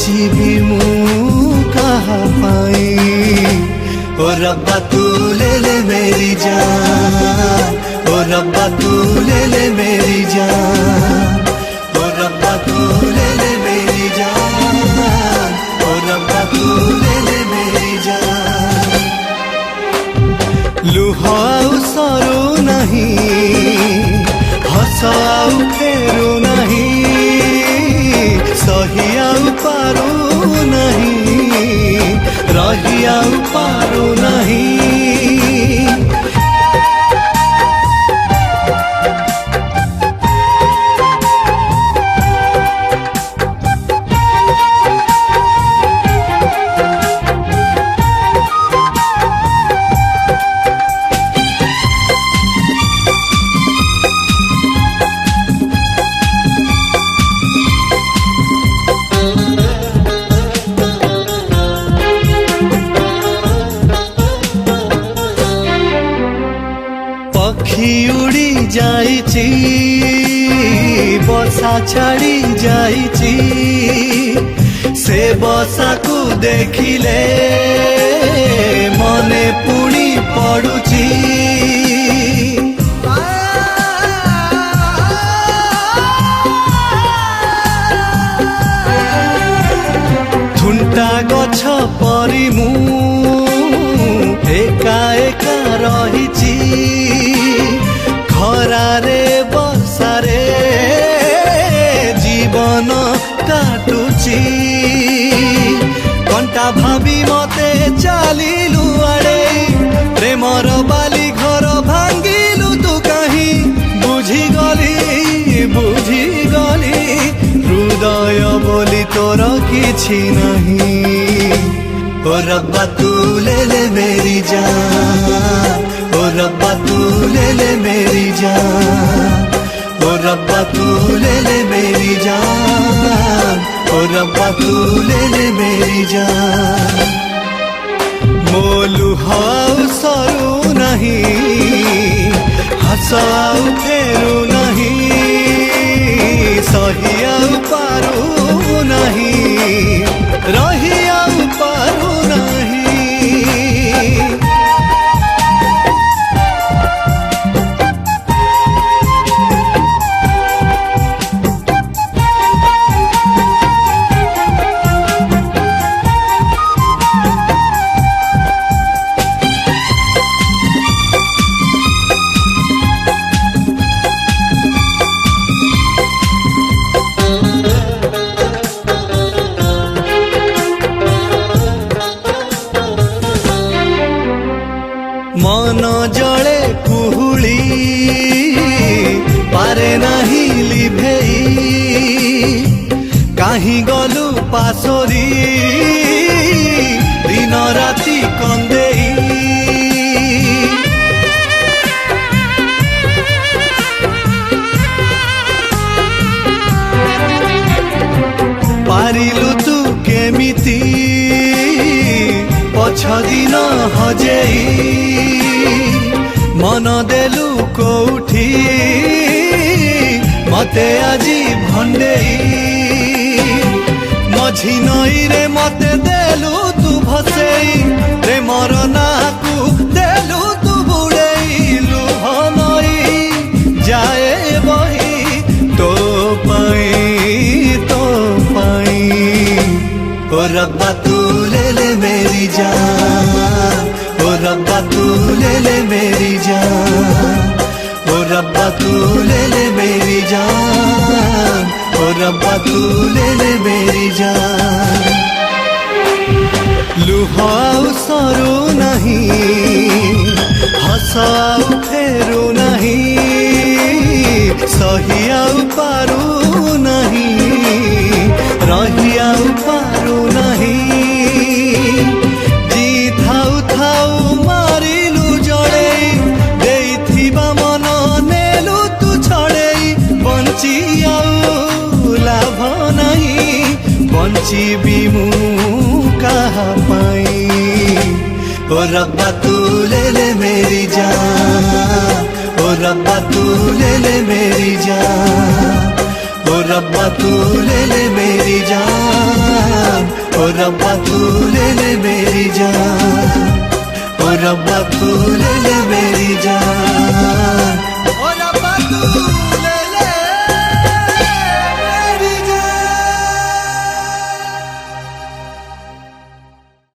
बंचिबी मु कहा पाई। ओ रब्बा तू ले ले मेरी जान, ओ रब्बा तू ले ले मेरी जान, ओ रब्बा तू ले ले मेरी जान, ओ रब्बा तू ले ले मेरी जान। लुह आउ सरू नहीं, हस आउ फेरू नहीं, सही आउ पारू नहीं, रही आउ पारू नहीं। पक्षी उड़ी जाइची, बसा छाड़ी जाइची, से बसा को देखिले मने पुणी पड़ुची। थुंटा गछ परी मु एका एका रहिची, खरारे बसारे जीवन काटुची। कंटा भावी मते चालिलु आड़े, प्रेमर बाली घर भांगिलु तू कहीं। बुझिगली हृदय बोली तोर किछि नहीं। ओ रब्बा तू ले ले मेरी जान, ओ रब्बा तू ले ले मेरी जान, ओ रब्बा तू ले ले मेरी जान, ओ रब्बा तू ले ले मेरी जान। मोलु हाउ सरू नहीं, हसाउ फेरू नहीं, सही आउ पारू नहीं, रही आउ पारू नहीं। मन जले कुहुली पारे नहीं लिभेई, काहीं गलु पासोरी दिन राति कंदेई। पारिलु तू केमिति पछ दिन हजेई, मन देलु कोठी मते आजी भंडेई। मझी नई रे मते देलु तू भसेई, प्रेमर नाकु देलु तू बुड़ेई। लुह नई जाए बही तो पाई। ओ रब्बा तू ले ले मेरी जान, ओ रब्बा तू ले ले मेरी जान, ओ रब्बा तू ले ले मेरी जान, ओ रब्बा तू ले ले मेरी जान। लुह आउ सरू नहीं, हस आउ फेरू नहीं, सही आउ पारू नहीं, रही आउ पारू नहीं। जी थाउ थाउ मारिलु जड़ेई, देइथिबा मन नेलु तू छड़ेई। बंची आउ लाभ नहीं, बंचिबी मु कहा पाई। ओ रब्बा तू ले ले मेरी जान, ओ रब्बा तू ले ले मेरी जान, ओ रब्बा तू ले मेरी जान, ओ रब्बा तू ले मेरी जान, ओ रब्बा तू ले मेरी जान, ओ रब्बा तू ले